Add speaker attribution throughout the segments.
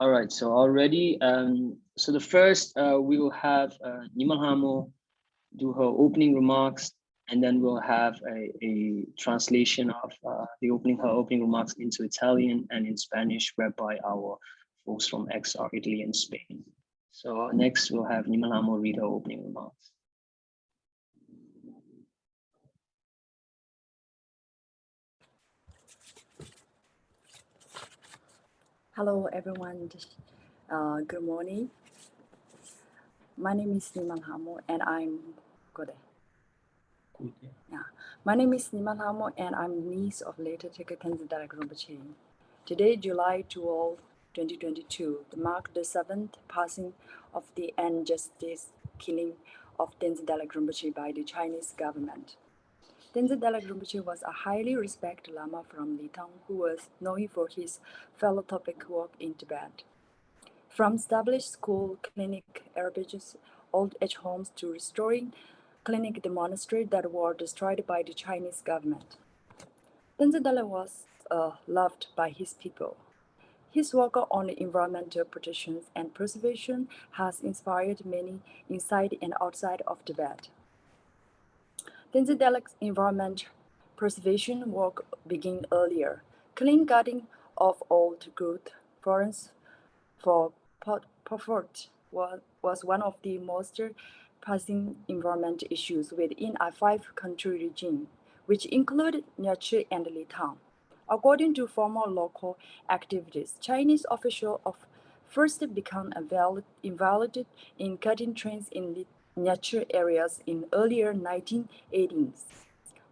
Speaker 1: All right, so already, so the first we will have Nyima Lhamo do her opening remarks, and then we'll have a translation of her opening remarks into Italian and in Spanish, whereby our folks from XRitaly in Spain. So next we'll have Nyima Lhamo read her opening remarks.
Speaker 2: Hello, everyone. Good morning. My name is Nyima Lhamo, and I'm good. Yeah. My name is Nyima Lhamo, and I'm niece of later Tulku Tenzin Delek Rinpoche. Today, July 12, 2022, marked the 7th passing of the unjust killing of Tenzin Delek Rinpoche by the Chinese government. Tenzin Delek Rinpoche was a highly respected lama from Lithang who was known for his philanthropic work in Tibet. From established school, clinic, herbages, old age homes to restoring clinic the monastery that were destroyed by the Chinese government. Tenzin Delek was loved by his people. His work on environmental protection and preservation has inspired many inside and outside of Tibet. Tenzin Delek's environment preservation work began earlier. Clean cutting of old growth forests for profit was one of the most pressing environment issues within a 5-country regime, which included Nyima and Lithang. According to former local activities, Chinese officials first became involved in cutting trees in Nyima areas in earlier 1980s.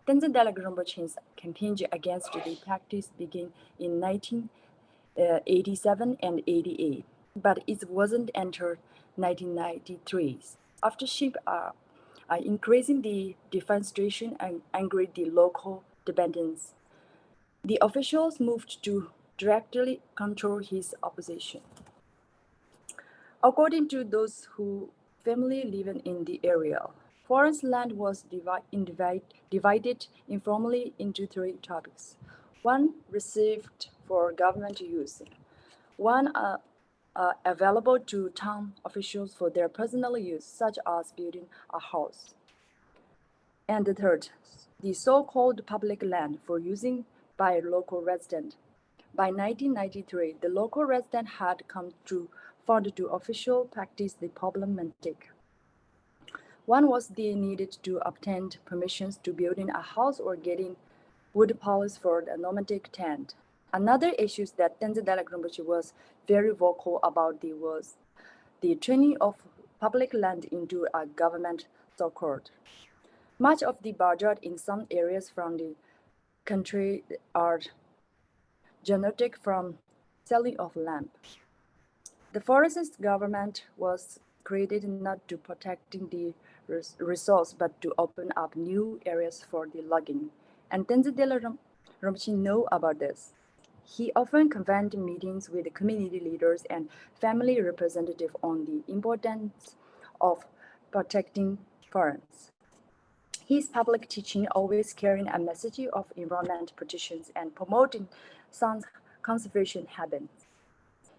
Speaker 2: Tenzin Delek Rinpoche's campaign against the practice began in 1987 and 88, but it wasn't until 1993. After sheep are increasing the deforestation and angered the local Tibetans, the officials moved to directly control his opposition. According to those who family living in the area, forest land was divided informally into 3 topics. One reserved for government use, one available to town officials for their personal use, such as building a house, and the third, the so-called public land for using by local residents. By 1993, the local resident had come to found to official practice the problematic. One was the needed to obtain permissions to building a house or getting wood piles for the nomadic tent. Another issue that Tenzin Delek Rinpoche was very vocal about was the turning of public land into a government so-called. Much of the budget in some areas from the country are generated from selling of land. The forest government was created not to protecting the resource, but to open up new areas for the logging. And Tenzin Delek Rinpoche knew about this. He often convened meetings with community leaders and family representatives on the importance of protecting forests. His public teaching always carrying a message of environment protection and promoting sound conservation habits.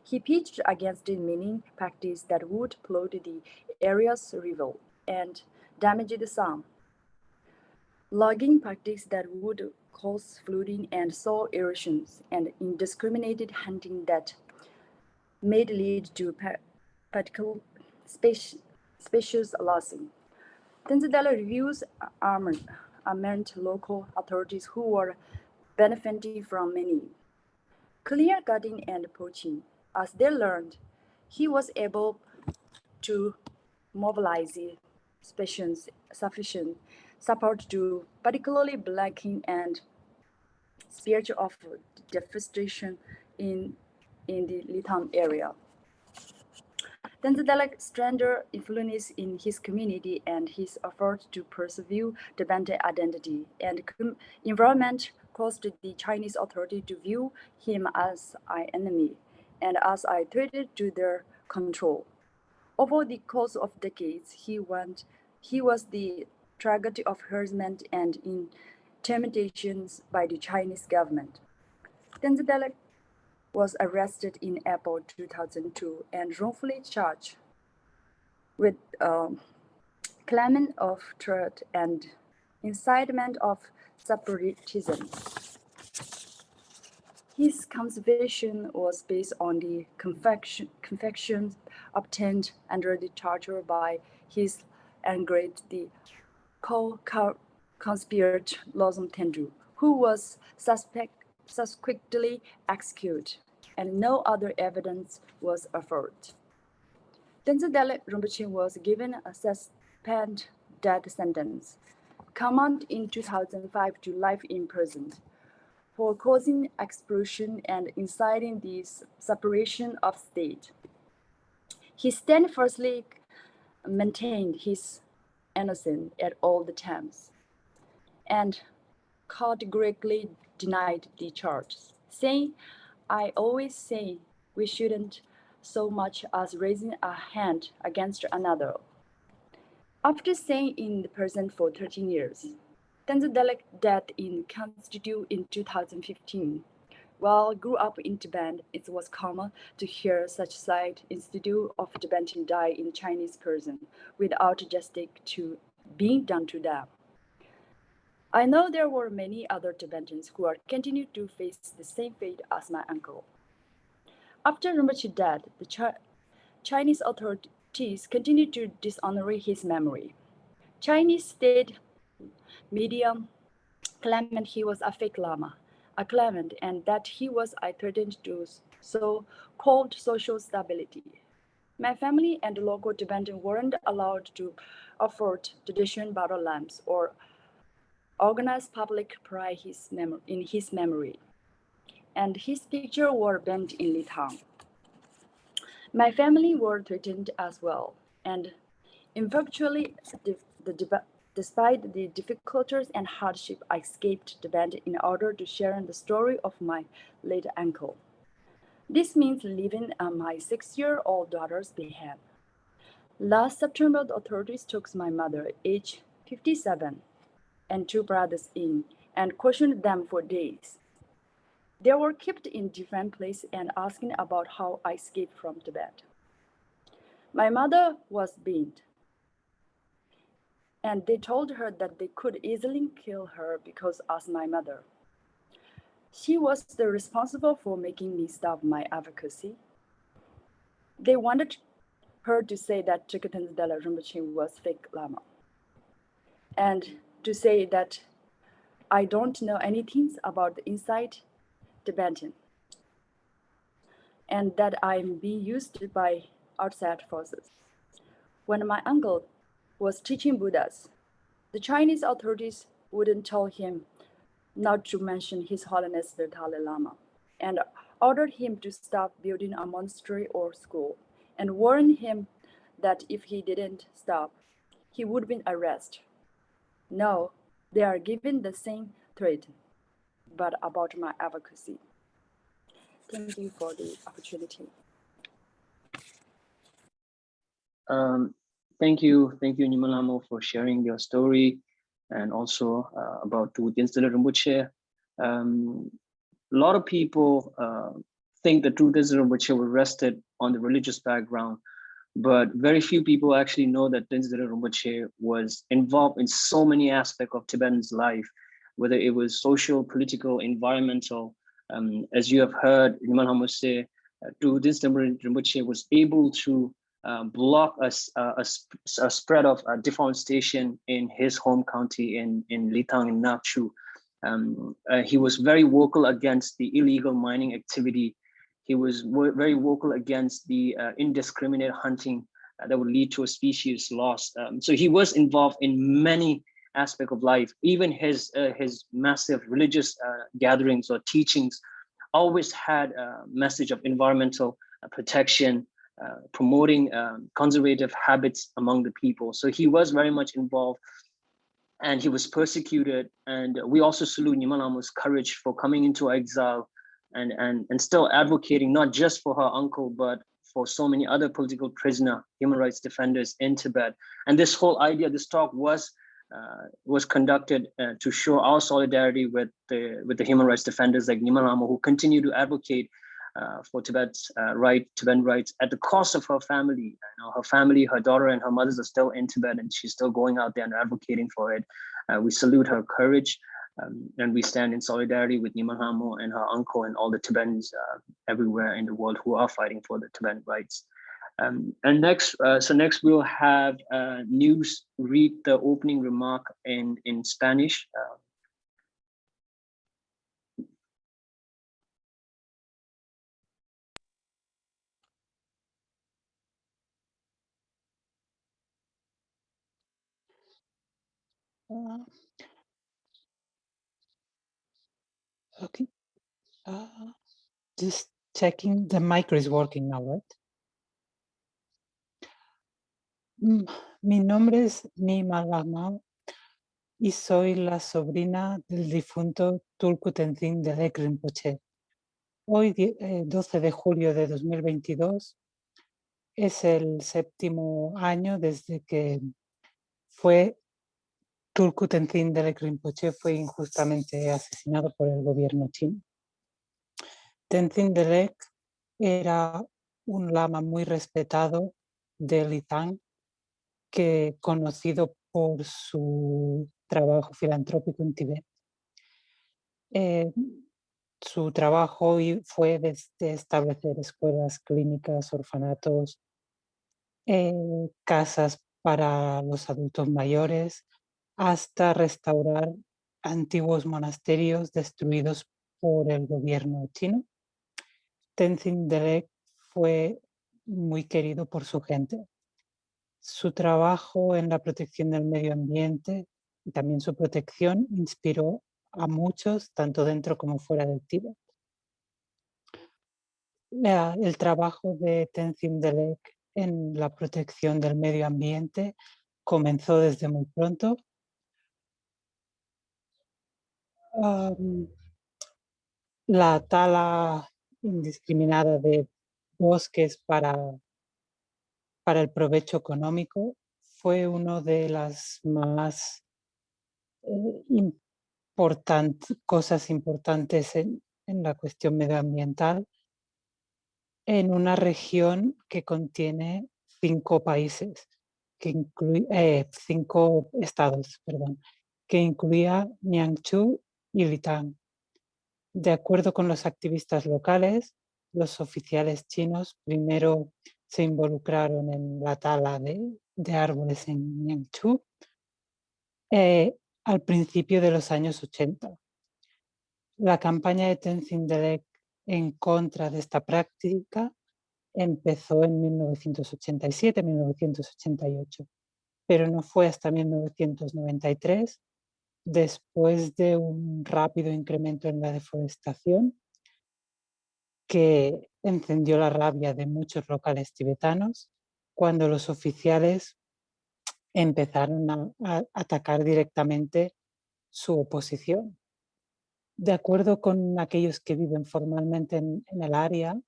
Speaker 2: He pitched against the mining practice that would pollute the area's river and damage the sound, logging practice that would cause flooding and soil erosions, and indiscriminate hunting that may lead to particular species losing. Tenzin Delek reviews armed local authorities who were benefiting from mining, clear cutting, and poaching. As they learned, he was able to mobilize sufficient support to particularly blacking and spirit of deforestation in the Lithang area. Tenzin Delek strengthened influence in his community and his effort to preserve Tibetan identity and environment caused the Chinese authority to view him as an enemy and as a threat to their control. Over the course of decades, he was the target of harassment and intimidations by the Chinese government. Tenzin Delek was arrested in April 2002 and wrongfully charged with claiming of threat and incitement of separatism. His conviction was based on the confessions obtained under the torture by his angry the co-conspirator Lhamo Tenzin, who was subsequently executed, and no other evidence was offered. Tenzin Delek Rinpoche was given a suspended death sentence, commuted in 2005 to life in prison, for causing explosion and inciting the separation of state. He steadfastly maintained his innocence at all the times, and categorically denied the charges, saying, "I always say we shouldn't so much as raising a hand against another." After staying in the prison for 13 years, Tenzin Delek died in Constitute in 2015. While grew up in Tibet, it was common to hear such side institute of Tibetan die in Chinese prison without justice being done to them. I know there were many other Tibetans who are continued to face the same fate as my uncle. After Rinpoche died, the Chinese authorities continued to dishonor his memory. Chinese state media claimed he was a fake lama, a claimant, and that he was a threat to so-called social stability. My family and the local Tibetan weren't allowed to afford traditional battle lamps or organize public pride in his memory, and his picture were banned in Lithang. My family were threatened as well, and eventually, despite the difficulties and hardship, I escaped Tibet in order to share the story of my late uncle. This means living my 6-year-old daughter's behalf. Last September, the authorities took my mother, age 57, and 2 brothers in and questioned them for days. They were kept in different places and asking about how I escaped from Tibet. My mother was beaten, and they told her that they could easily kill her because as my mother. She was the responsible for making me stop my advocacy. They wanted her to say that Tenzin Delek Rinpoche was fake lama, and to say that I don't know anything about the inside Tibetan, and that I'm being used by outside forces. When my uncle was teaching Buddhas, the Chinese authorities wouldn't tell him not to mention His Holiness the Dalai Lama, and ordered him to stop building a monastery or school, and warned him that if he didn't stop, he would be arrested. Now, they are given the same threat, but about my advocacy. Thank you for the opportunity.
Speaker 1: Thank you, Nyima Lhamo, for sharing your story, and also about Tenzin Delek Rinpoche. A lot of people think that Tenzin Rinpoche was arrested on the religious background, but very few people actually know that Tenzin Delek Rinpoche was involved in so many aspects of Tibetan's life, whether it was social, political, environmental. As you have heard Nyima Lhamo say, Tenzin Delek Rinpoche was able to block a spread of deforestation in his home county in Lithang in Nakchu. He was very vocal against the illegal mining activity. He was very vocal against the indiscriminate hunting that would lead to a species loss. So he was involved in many aspects of life. Even his massive religious gatherings or teachings always had a message of environmental protection, promoting conservative habits among the people. So he was very much involved, and he was persecuted. And we also salute Nyima Lhamo's courage for coming into exile and still advocating not just for her uncle, but for so many other political prisoner, human rights defenders in Tibet. And this whole idea, this talk was conducted to show our solidarity with the human rights defenders like Nyima Lhamo, who continue to advocate for Tibet's Tibetan rights at the cost of her family. Her family, her daughter and her mothers are still in Tibet, and she's still going out there and advocating for it. We salute her courage, and we stand in solidarity with Nyima Lhamo and her uncle and all the Tibetans everywhere in the world who are fighting for the Tibetan rights. And next we'll have News read the opening remark in Spanish.
Speaker 3: Okay. Just checking the mic is working now, right? Mi nombre es Nyima y soy la sobrina del difunto Tulku Tenzin Delek Rinpoche. Hoy, 12 de julio de 2022, es el 7º año desde que Tulku Tenzin Delek Rinpoche fue injustamente asesinado por el gobierno chino. Tenzin Delek era un lama muy respetado de Lithang, conocido por su trabajo filantrópico en Tibet. Su trabajo fue desde establecer escuelas, clínicas, orfanatos, casas para los adultos mayores, hasta restaurar antiguos monasterios destruidos por el gobierno chino. Tenzin Delek fue muy querido por su gente. Su trabajo en la protección del medio ambiente y también su protección inspiró a muchos, tanto dentro como fuera del Tíbet. El trabajo de Tenzin Delek en la protección del medio ambiente comenzó desde muy pronto. La tala indiscriminada de bosques para el provecho económico fue una de las más cosas importantes en la cuestión medioambiental en una región que contiene 5 países, que 5 estados, perdón, que incluía Jiangsu y Lithang. De acuerdo con los activistas locales, los oficiales chinos primero se involucraron en la tala de árboles en Jiangsu al principio de los años 80. La campaña de Tenzin Delek en contra de esta práctica empezó en 1987-1988, pero no fue hasta 1993, después de un rápido incremento en la deforestación, que encendió la rabia de muchos locales tibetanos, cuando los oficiales empezaron a atacar directamente su oposición. De acuerdo con aquellos que viven formalmente en el área,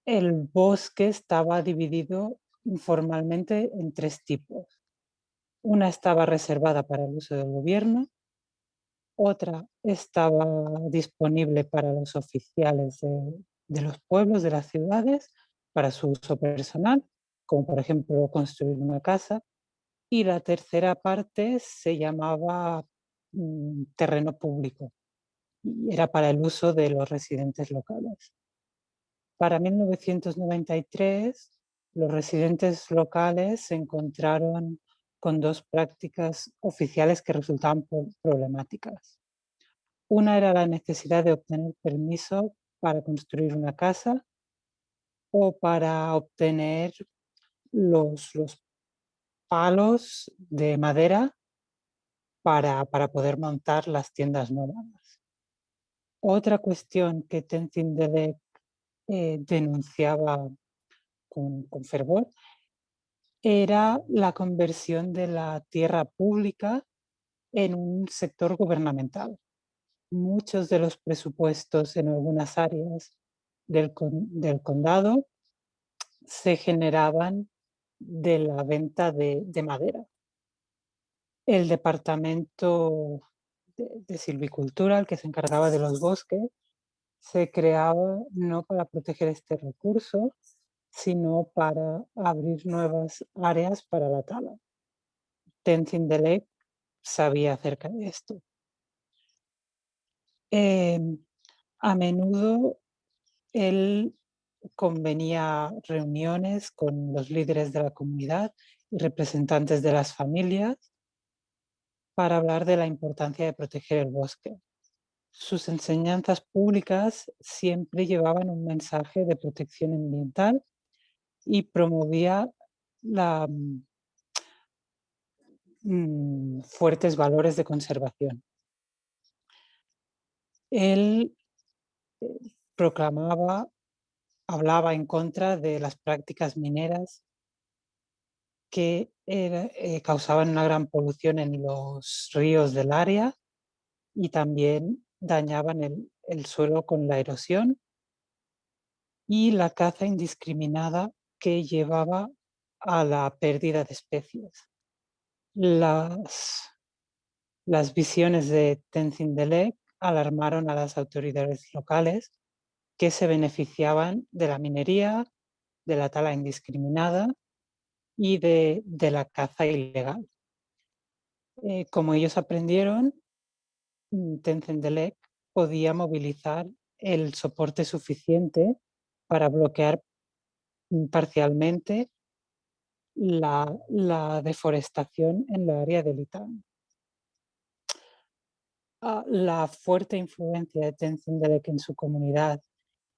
Speaker 3: el bosque estaba dividido informalmente en 3 tipos. Una estaba reservada para el uso del gobierno, otra estaba disponible para los oficiales de los pueblos, de las ciudades, para su uso personal, como por ejemplo construir una casa, y la tercera parte se llamaba terreno público y era para el uso de los residentes locales. Para 1993, los residentes locales se encontraron con 2 prácticas oficiales que resultaban problemáticas. Una era la necesidad de obtener permiso para construir una casa o para obtener los palos de madera para poder montar las tiendas nómadas. Otra cuestión que Tenzin Delek denunciaba con fervor era la conversión de la tierra pública en un sector gubernamental. Muchos de los presupuestos en algunas áreas del condado se generaban de la venta de madera. El departamento de silvicultura, el que se encargaba de los bosques, se creaba no para proteger este recurso, sino para abrir nuevas áreas para la tala. Tenzin Delek sabía acerca de esto. A menudo él convenía reuniones con los líderes de la comunidad y representantes de las familias para hablar de la importancia de proteger el bosque. Sus enseñanzas públicas siempre llevaban un mensaje de protección ambiental y promovía fuertes valores de conservación. Él hablaba en contra de las prácticas mineras que causaban una gran polución en los ríos del área y también dañaban el suelo con la erosión, y la caza indiscriminada que llevaba a la pérdida de especies. Las visiones de Tenzin Delek alarmaron a las autoridades locales, que se beneficiaban de la minería, de la tala indiscriminada y de la caza ilegal. Como ellos aprendieron, Tenzin Delek podía movilizar el soporte suficiente para bloquear parcialmente la deforestación en la área de Lithang. La fuerte influencia de Tenzin Delek en su comunidad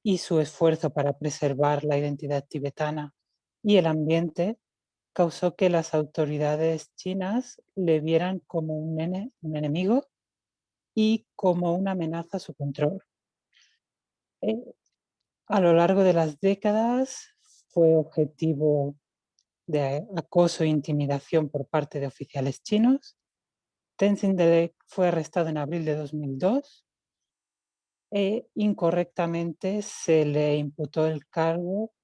Speaker 3: y su esfuerzo para preservar la identidad tibetana y el ambiente causó que las autoridades chinas le vieran como un enemigo y como una amenaza a su control. A lo largo de las décadas fue objetivo de acoso e intimidación por parte de oficiales chinos. Tenzin Delek fue arrestado en abril de 2002 e incorrectamente se le imputó el cargo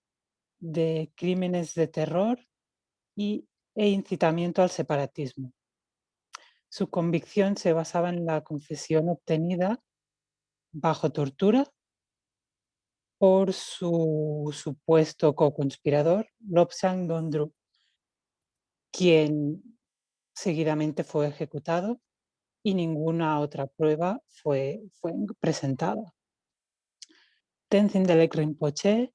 Speaker 3: de crímenes de terror e incitamiento al separatismo. Su convicción se basaba en la confesión obtenida bajo tortura por su supuesto co-conspirador, Lobsang Dondru, quien seguidamente fue ejecutado y ninguna otra prueba fue presentada. Tenzin Delek Rinpoche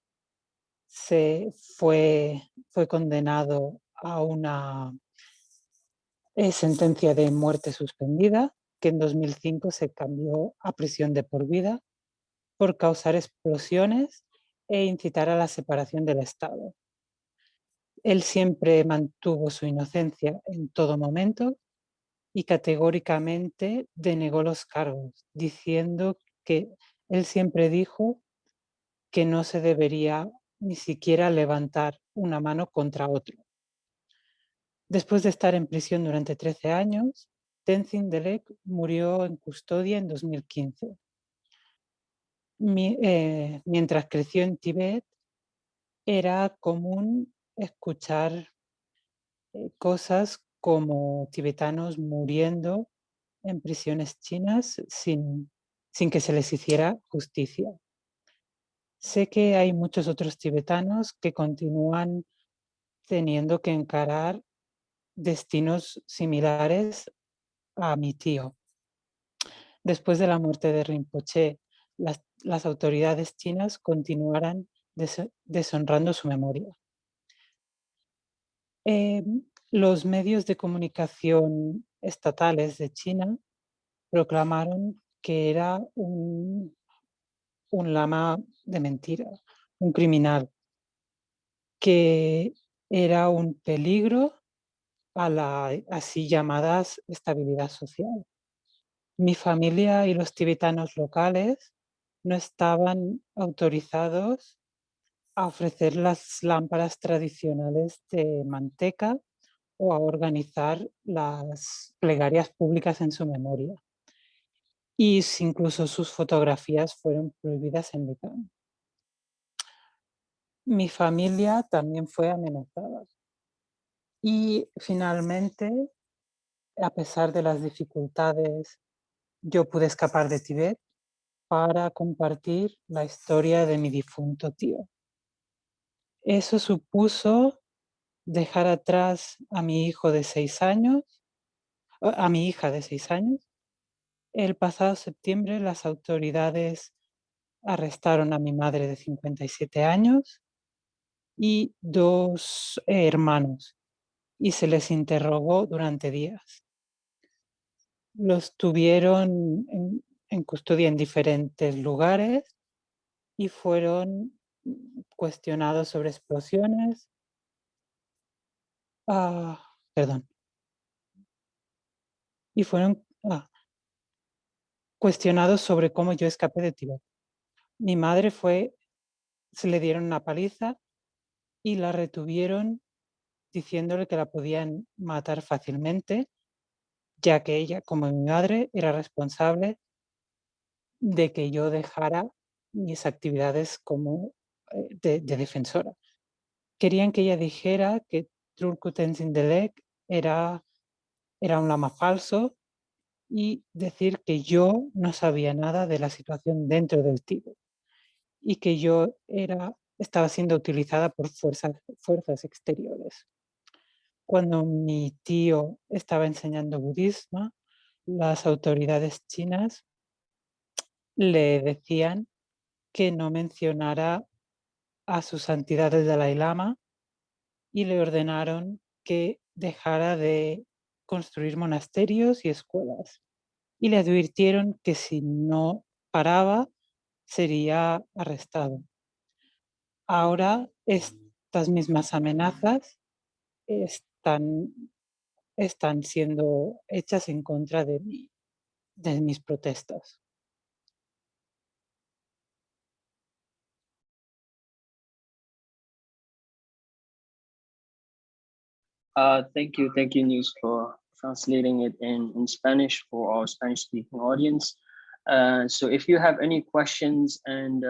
Speaker 3: fue condenado a una sentencia de muerte suspendida, que en 2005 se cambió a prisión de por vida por causar explosiones e incitar a la separación del Estado. Él siempre mantuvo su inocencia en todo momento y categóricamente denegó los cargos, diciendo que él siempre dijo que no se debería ni siquiera levantar una mano contra otro. Después de estar en prisión durante 13 años, Tenzin Delek murió en custodia en 2015. Mientras creció en Tibet, era común escuchar cosas como tibetanos muriendo en prisiones chinas sin que se les hiciera justicia. Sé que hay muchos otros tibetanos que continúan teniendo que encarar destinos similares a mi tío. Después de la muerte de Rinpoche, las autoridades chinas continuarán deshonrando su memoria. Los medios de comunicación estatales de China proclamaron que era un lama de mentira, un criminal, que era un peligro a la así llamada estabilidad social. Mi familia y los tibetanos locales no estaban autorizados a ofrecer las lámparas tradicionales de manteca o a organizar las plegarias públicas en su memoria. Y incluso sus fotografías fueron prohibidas en Lithang. Mi familia también fue amenazada. Y finalmente, a pesar de las dificultades, yo pude escapar de Tibet para compartir la historia de mi difunto tío. Eso supuso dejar atrás a mi hijo de 6 años, a mi hija de 6 años. El pasado septiembre las autoridades arrestaron a mi madre de 57 años y 2 hermanos y se les interrogó durante días. Los tuvieron en custodia en diferentes lugares y fueron cuestionados sobre explosiones. Y fueron cuestionados sobre cómo yo escapé de Tibet. Mi madre se le dieron una paliza y la retuvieron diciéndole que la podían matar fácilmente, ya que ella, como mi madre, era responsable de que yo dejara mis actividades como de defensora. Querían que ella dijera que Tulku Tenzin Delek era un lama falso y decir que yo no sabía nada de la situación dentro del Tíbet y que yo estaba siendo utilizada por fuerzas exteriores. Cuando mi tío estaba enseñando budismo, las autoridades chinas le decían que no mencionara a su santidad el Dalai Lama y le ordenaron que dejara de construir monasterios y escuelas. Y le advirtieron que si no paraba, sería arrestado. Ahora estas mismas amenazas están siendo hechas en contra de mis protestas.
Speaker 1: Thank you, News, for translating it in Spanish for our Spanish-speaking audience. So if you have any questions and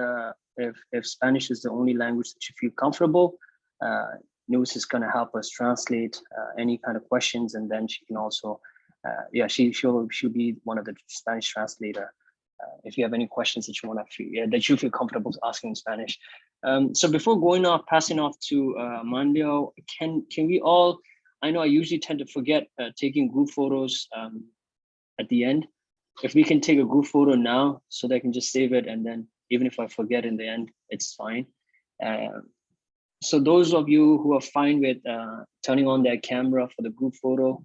Speaker 1: if Spanish is the only language that you feel comfortable, News is going to help us translate any kind of questions, and then she can also, she'll be one of the Spanish translator. If you have any questions that you feel comfortable asking in Spanish. So before passing off to Manlio, can we all? I know I usually tend to forget taking group photos at the end. If we can take a group photo now, so that I can just save it, and then even if I forget in the end, it's fine. So those of you who are fine with turning on their camera for the group photo,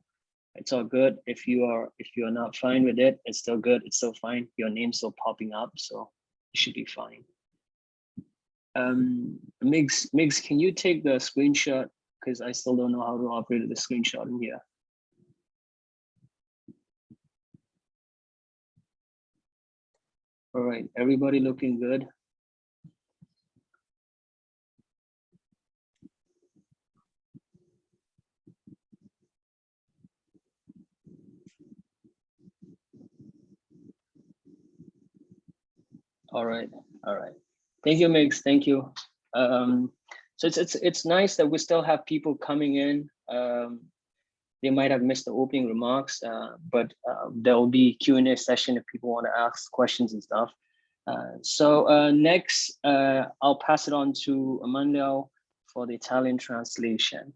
Speaker 1: it's all good. If you are not fine with it, it's still good. It's still fine. Your name's still popping up, so it should be fine. Migs, can you take the screenshot? Because I still don't know how to operate the screenshot in here. All right, everybody looking good? All right. Thank you, Migs. Thank you. So it's nice that we still have people coming in. They might have missed the opening remarks, but there will be Q&A session if people want to ask questions and stuff. So next, I'll pass it on to Emmanuel for the Italian translation.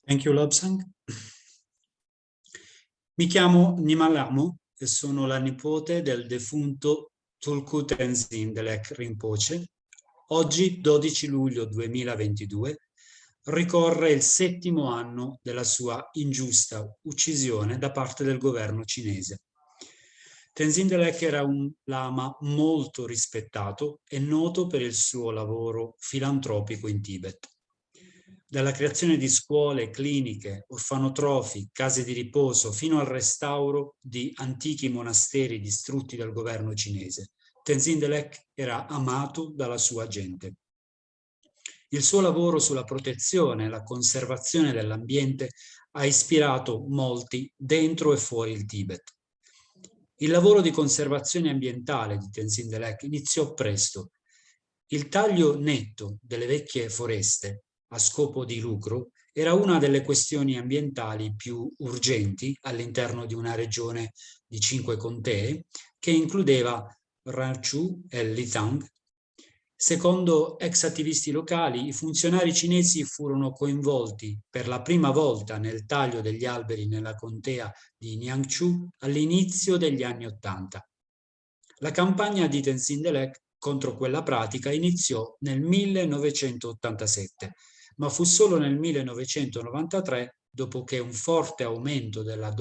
Speaker 4: Thank you, Lobsang. Mi chiamo Nyima Lhamo e sono la nipote del defunto Tulku Tenzin Delek Rinpoche. Oggi, 12 luglio 2022, ricorre il 7° anno della sua ingiusta uccisione da parte del governo cinese. Tenzin Delek era un lama molto rispettato e noto per il suo lavoro filantropico in Tibet. Dalla creazione di scuole, cliniche, orfanotrofi, case di riposo, fino al restauro di antichi monasteri distrutti dal governo cinese, Tenzin Delek era amato dalla sua gente. Il suo lavoro sulla protezione e la conservazione dell'ambiente ha ispirato molti dentro e fuori il Tibet. Il lavoro di conservazione ambientale di Tenzin Delek iniziò presto. Il taglio netto delle vecchie foreste a scopo di lucro era una delle questioni ambientali più urgenti all'interno di una regione di 5 contee che includeva Ranchu e Lithang. Secondo ex attivisti locali, i funzionari cinesi furono coinvolti per la prima volta nel taglio degli alberi nella contea di Nyangchu all'inizio degli anni '80. La campagna di Tenzin Delek contro quella pratica iniziò nel 1987, ma fu solo nel 1993, dopo che un forte aumento della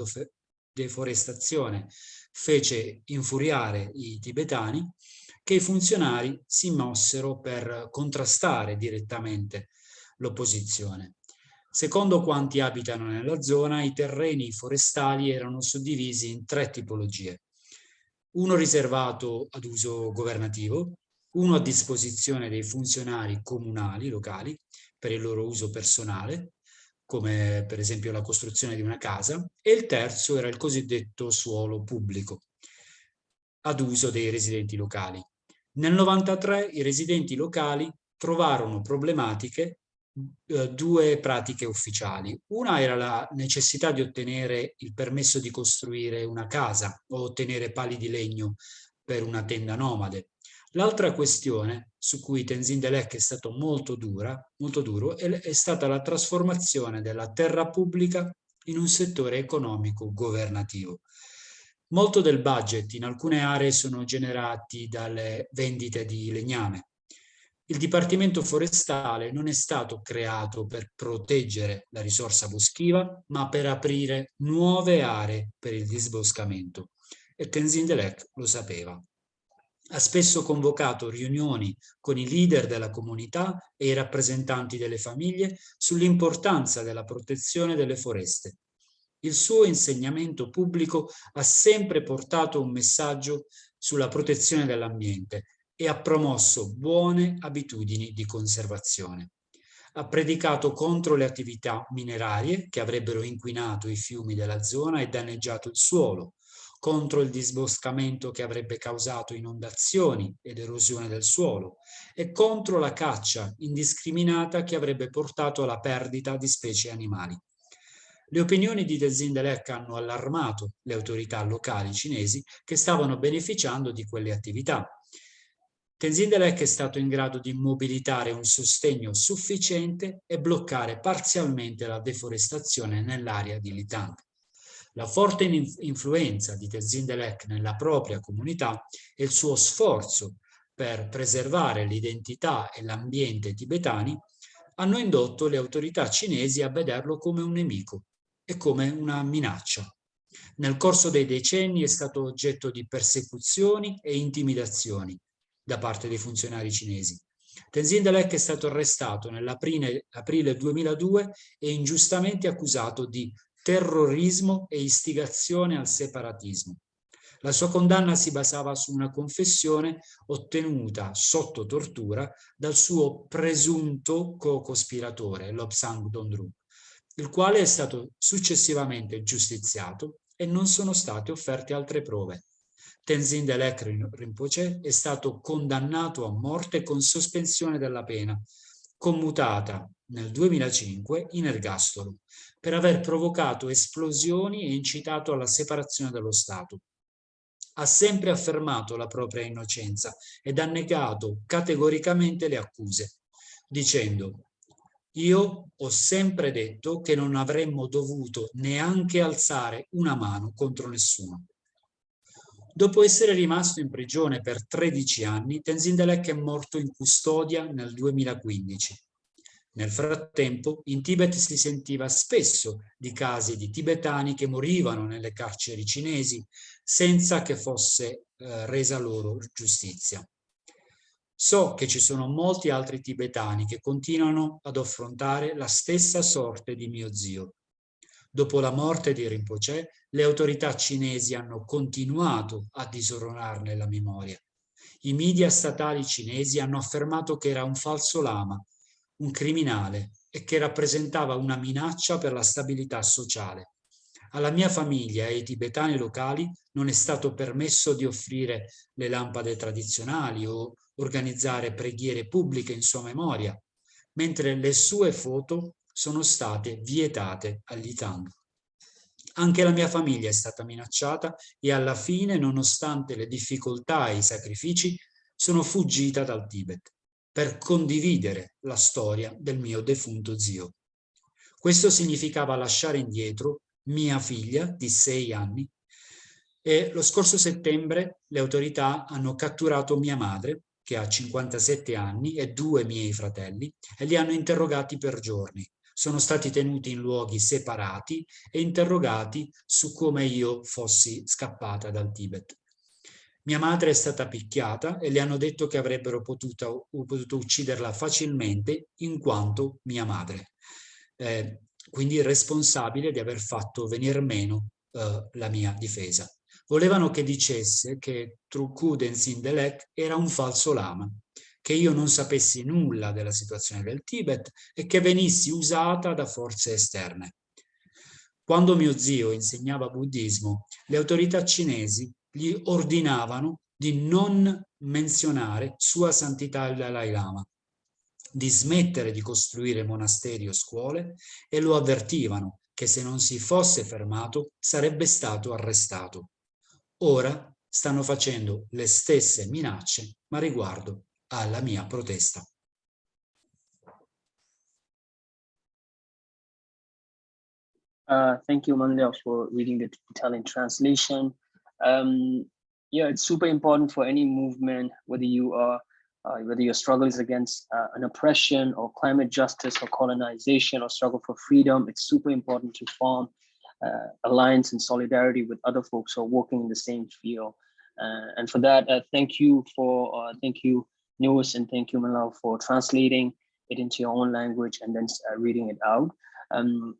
Speaker 4: deforestazione fece infuriare i tibetani, che i funzionari si mossero per contrastare direttamente l'opposizione. Secondo quanti abitano nella zona, i terreni forestali erano suddivisi in 3 tipologie. Uno riservato ad uso governativo, uno a disposizione dei funzionari comunali locali per il loro uso personale, come per esempio la costruzione di una casa, e il terzo era il cosiddetto suolo pubblico, ad uso dei residenti locali. Nel 93 i residenti locali trovarono problematiche 2 pratiche ufficiali. Una era la necessità di ottenere il permesso di costruire una casa o ottenere pali di legno per una tenda nomade. L'altra questione su cui Tenzin Delek è stato molto duro è stata la trasformazione della terra pubblica in un settore economico governativo. Molto del budget in alcune aree sono generati dalle vendite di legname. Il Dipartimento Forestale non è stato creato per proteggere la risorsa boschiva, ma per aprire nuove aree per il disboscamento. E Tenzin Delek lo sapeva. Ha spesso convocato riunioni con i leader della comunità e i rappresentanti delle famiglie sull'importanza della protezione delle foreste. Il suo insegnamento pubblico ha sempre portato un messaggio sulla protezione dell'ambiente e ha promosso buone abitudini di conservazione. Ha predicato contro le attività minerarie che avrebbero inquinato i fiumi della zona e danneggiato il suolo, contro il disboscamento che avrebbe causato inondazioni ed erosione del suolo e contro la caccia indiscriminata che avrebbe portato alla perdita di specie animali. Le opinioni di Tenzin Delek hanno allarmato le autorità locali cinesi che stavano beneficiando di quelle attività. Tenzin Delek è stato in grado di mobilitare un sostegno sufficiente e bloccare parzialmente la deforestazione nell'area di Lithang. La forte influenza di Tenzin Delek nella propria comunità e il suo sforzo per preservare l'identità e l'ambiente tibetani hanno indotto le autorità cinesi a vederlo come un nemico e come una minaccia. Nel corso dei decenni è stato oggetto di persecuzioni e intimidazioni da parte dei funzionari cinesi. Tenzin Delek è stato arrestato nell'aprile 2002 e ingiustamente accusato di terrorismo e istigazione al separatismo. La sua condanna si basava su una confessione ottenuta sotto tortura dal suo presunto co-cospiratore, Lobsang Dondru, il quale è stato successivamente giustiziato e non sono state offerte altre prove. Tenzin Delek Rinpoche è stato condannato a morte con sospensione della pena, commutata nel 2005 in ergastolo, per aver provocato esplosioni e incitato alla separazione dello Stato. Ha sempre affermato la propria innocenza ed ha negato categoricamente le accuse, dicendo: «Io ho sempre detto che non avremmo dovuto neanche alzare una mano contro nessuno». Dopo essere rimasto in prigione per 13 anni, Tenzin Delek è morto in custodia nel 2015. Nel frattempo, in Tibet si sentiva spesso di casi di tibetani che morivano nelle carceri cinesi senza che fosse resa loro giustizia. So che ci sono molti altri tibetani che continuano ad affrontare la stessa sorte di mio zio. Dopo la morte di Rinpoche, le autorità cinesi hanno continuato a disonorarne la memoria. I media statali cinesi hanno affermato che era un falso lama, un criminale e che rappresentava una minaccia per la stabilità sociale. Alla mia famiglia e ai tibetani locali non è stato permesso di offrire le lampade tradizionali o organizzare preghiere pubbliche in sua memoria, mentre le sue foto sono state vietate agli Lithang. Anche la mia famiglia è stata minacciata e alla fine, nonostante le difficoltà e i sacrifici, sono fuggita dal Tibet per condividere la storia del mio defunto zio. Questo significava lasciare indietro mia figlia di 6 anni e lo scorso settembre le autorità hanno catturato mia madre, che ha 57 anni, e 2 miei fratelli e li hanno interrogati per giorni. Sono stati tenuti in luoghi separati e interrogati su come io fossi scappata dal Tibet. Mia madre è stata picchiata e le hanno detto che avrebbero potuto ucciderla facilmente in quanto mia madre. Quindi responsabile di aver fatto venir meno la mia difesa. Volevano che dicesse che Tulku Tenzin Delek era un falso lama, che io non sapessi nulla della situazione del Tibet e che venissi usata da forze esterne. Quando mio zio insegnava buddismo, le autorità cinesi gli ordinavano di non menzionare Sua Santità il Dalai Lama, di smettere di costruire monasteri o scuole e lo avvertivano che se non si fosse fermato sarebbe stato arrestato. Ora stanno facendo le stesse minacce, ma riguardo alla mia protesta.
Speaker 1: Thank you, Mandel, for reading the Italian translation. Yeah, it's super important for any movement, whether your struggle is against an oppression or climate justice or colonization or struggle for freedom. It's super important to form alliance and solidarity with other folks who are working in the same field. And for that, thank you, Newis, and thank you, Mandel, for translating it into your own language and then reading it out.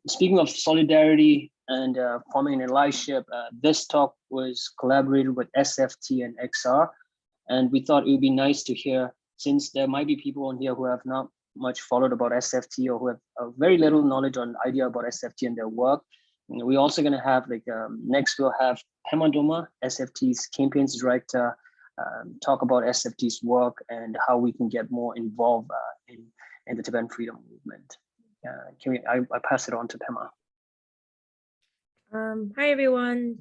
Speaker 1: Speaking of solidarity and forming an allyship, this talk was collaborated with SFT and XR, and we thought it would be nice to hear, since there might be people on here who have not much followed about SFT or who have very little knowledge or idea about SFT and their work. We're also going to have, next we'll have Pema Doma, SFT's campaigns director, talk about SFT's work and how we can get more involved in the Tibetan freedom movement. I pass it on to Pema.
Speaker 5: Hi everyone,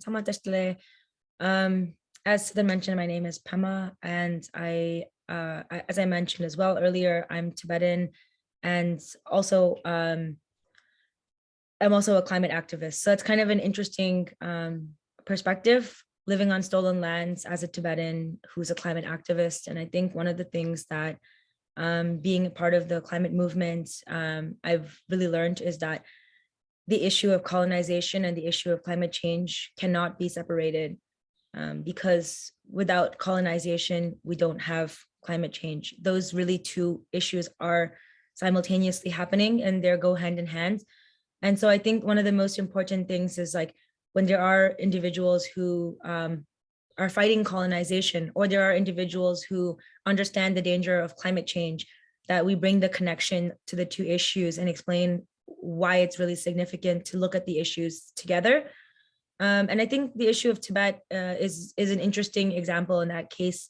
Speaker 5: as they mentioned, my name is Pema, and as I mentioned as well earlier, I'm Tibetan, and also I'm also a climate activist. So it's kind of an interesting perspective, living on stolen lands as a Tibetan who's a climate activist. And I think one of the things that being a part of the climate movement, I've really learned is that the issue of colonization and the issue of climate change cannot be separated, because without colonization, we don't have climate change. Those really two issues are simultaneously happening and they go hand in hand. And so I think one of the most important things is when there are individuals who are fighting colonization, or there are individuals who understand the danger of climate change, that we bring the connection to the two issues and explain why it's really significant to look at the issues together. And I think the issue of Tibet is an interesting example in that case.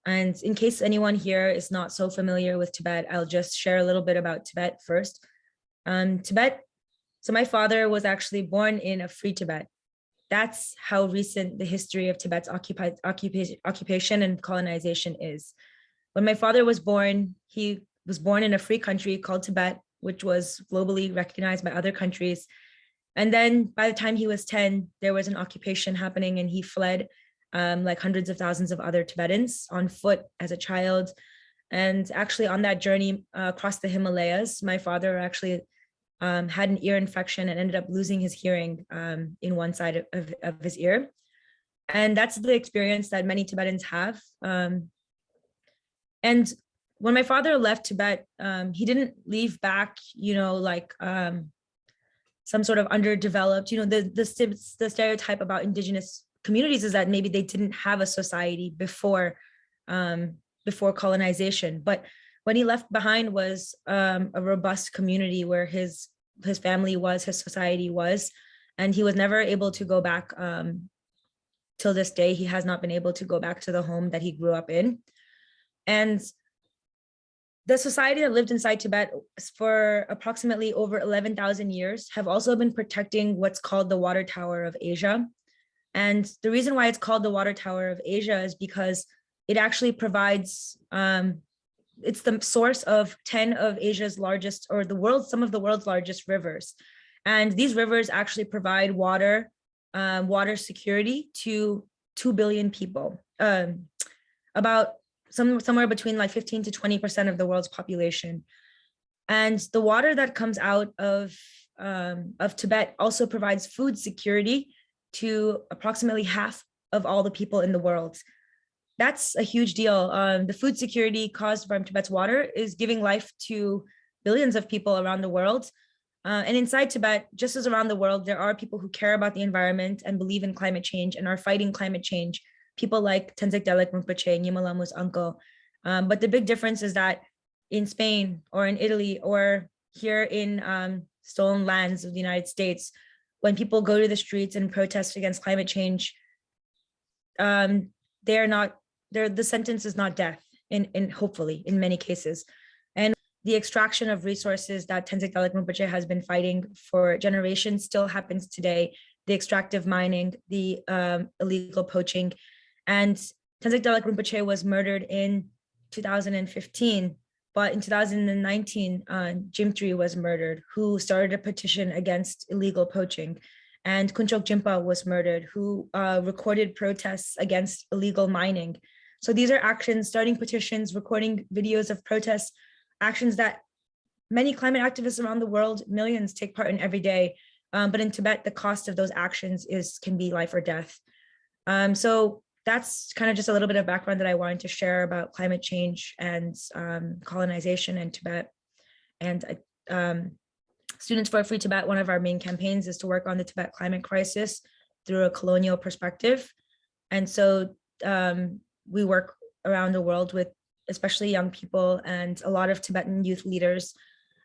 Speaker 5: And in case anyone here is not so familiar with Tibet, I'll just share a little bit about Tibet first. Tibet, so my father was actually born in a free Tibet. That's how recent the history of Tibet's occupation and colonization is. When my father was born, he was born in a free country called Tibet, which was globally recognized by other countries. And then by the time he was 10, there was an occupation happening and he fled like hundreds of thousands of other Tibetans on foot as a child. And actually on that journey across the Himalayas, my father actually had an ear infection and ended up losing his hearing in one side of his ear. And that's the experience that many Tibetans have. And when my father left Tibet, he didn't leave back, some sort of underdeveloped, the stereotype about indigenous communities is that maybe they didn't have a society before colonization. But what he left behind was a robust community where his family was, his society was, and he was never able to go back. Till this day, he has not been able to go back to the home that he grew up in. And The society that lived inside Tibet for approximately over 11,000 years have also been protecting what's called the Water Tower of Asia. And the reason why it's called the Water Tower of Asia is because it actually provides, it's the source of 10 of Asia's largest, or some of the world's largest rivers. And these rivers actually provide water, water security to 2 billion people, about somewhere between like 15 to 20% of the world's population. And the water that comes out of Tibet also provides food security to approximately half of all the people in the world. That's a huge deal. The food security caused from Tibet's water is giving life to billions of people around the world. And inside Tibet, just as around the world, there are people who care about the environment and believe in climate change and are fighting climate change. People like Tenzin Delek Rinpoche, Nyima Lhamo's uncle. But the big difference is that in Spain or in Italy or here in stolen lands of the United States, when people go to the streets and protest against climate change, the sentence is not death, hopefully in many cases. And the extraction of resources that Tenzin Delek Rinpoche has been fighting for generations still happens today. The extractive mining, the illegal poaching. And Tenzin Delek Rinpoche was murdered in 2015, but in 2019, Jimtri was murdered, who started a petition against illegal poaching. And Kunchok Jimpa was murdered, who recorded protests against illegal mining. So these are actions, starting petitions, recording videos of protests, actions that many climate activists around the world, millions, take part in every day. But in Tibet, the cost of those actions can be life or death. So that's kind of just a little bit of background that I wanted to share about climate change and colonization in Tibet. And Students for a Free Tibet, one of our main campaigns is to work on the Tibet climate crisis through a colonial perspective. And so we work around the world with especially young people and a lot of Tibetan youth leaders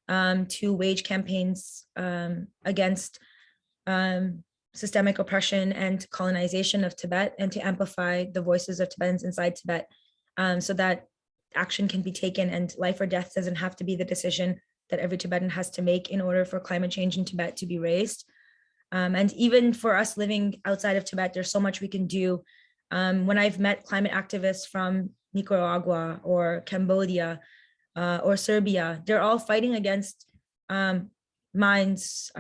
Speaker 5: to wage campaigns against systemic oppression and colonization of Tibet, and to amplify the voices of Tibetans inside Tibet so that action can be taken and life or death doesn't have to be the decision that every Tibetan has to make in order for climate change in Tibet to be raised. And even for us living outside of Tibet, there's so much we can do. When I've met climate activists from Nicaragua or Cambodia or Serbia, they're all fighting against mines.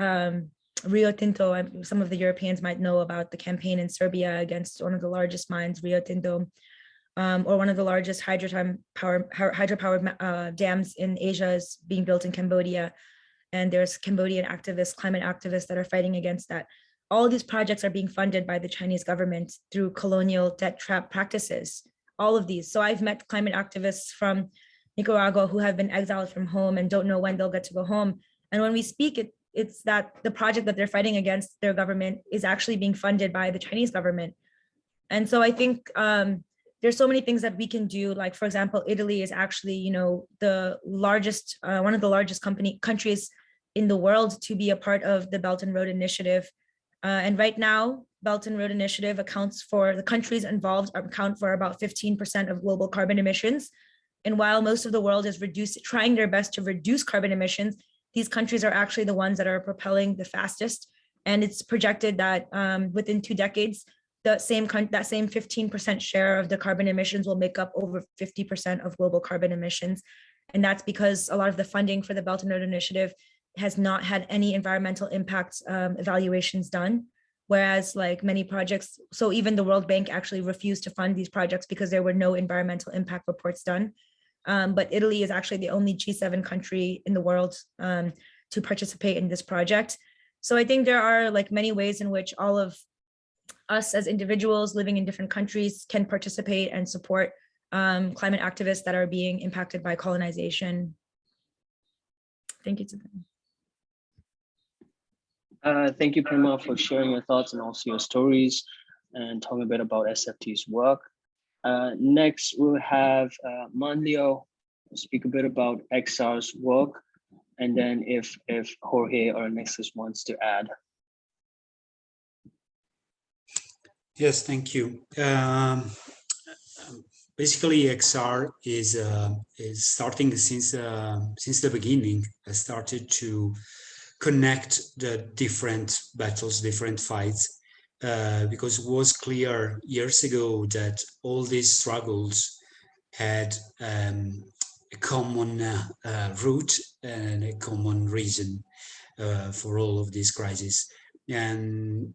Speaker 5: Rio Tinto, some of the Europeans might know about the campaign in Serbia against one of the largest mines, Rio Tinto, or one of the largest hydropower dams in Asia is being built in Cambodia. And there's Cambodian activists, climate activists that are fighting against that. All of these projects are being funded by the Chinese government through colonial debt trap practices, all of these. So I've met climate activists from Nicaragua who have been exiled from home and don't know when they'll get to go home. And when we speak, it's that the project that they're fighting against their government is actually being funded by the Chinese government. And so I think there's so many things that we can do. Like, for example, Italy is actually, the largest, one of the largest countries in the world to be a part of the Belt and Road Initiative. And right now, Belt and Road Initiative accounts for, the countries involved account for about 15% of global carbon emissions. And while most of the world is trying their best to reduce carbon emissions, these countries are actually the ones that are propelling the fastest. And it's projected that within 2 decades, that same 15% share of the carbon emissions will make up over 50% of global carbon emissions. And that's because a lot of the funding for the Belt and Road Initiative has not had any environmental impact evaluations done. Whereas like many projects, so even the World Bank actually refused to fund these projects because there were no environmental impact reports done. But Italy is actually the only G7 country in the world to participate in this project. So I think there are like many ways in which all of us as individuals living in different countries can participate and support climate activists that are being impacted by colonization. Thank you.
Speaker 1: Thank you, Prima, for sharing your thoughts and also your stories and talking a bit about SFT's work. Next, we'll have Manlio speak a bit about XR's work, and then if Jorge or Nexus wants to add.
Speaker 4: Yes, thank you. basically XR is starting since the beginning. I started to connect the different battles, different fights, because it was clear years ago that all these struggles had a common root and a common reason for all of these crises, and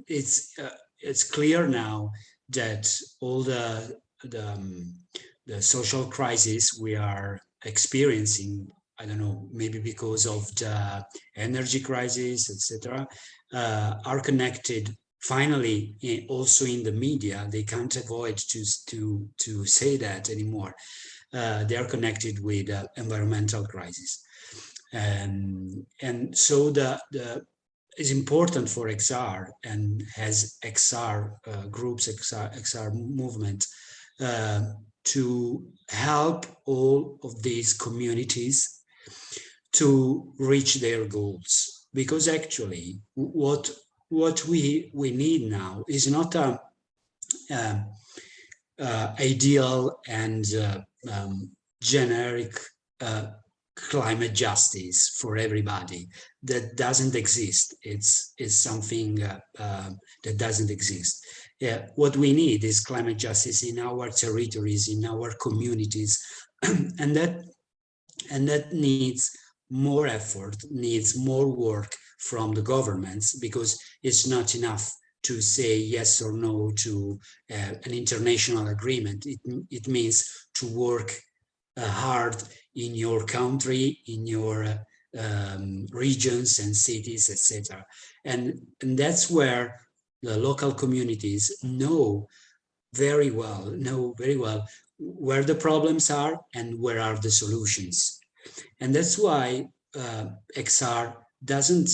Speaker 4: it's clear now that all the social crises we are experiencing, I don't know, maybe because of the energy crisis, etc., are connected. Finally, also in the media, they can't avoid to say that anymore. They are connected with environmental crisis, and so is important for XR and has XR groups, XR movement, to help all of these communities to reach their goals. Because actually, what we need now is not a ideal and generic climate justice for everybody. That doesn't exist. It's something that doesn't exist. What we need is climate justice in our territories, in our communities, and that needs more effort, needs more work from the governments, because it's not enough to say yes or no to an international agreement. It means to work hard in your country, in your regions and cities, etc. And that's where the local communities know very well where the problems are and where are the solutions. And that's why XR doesn't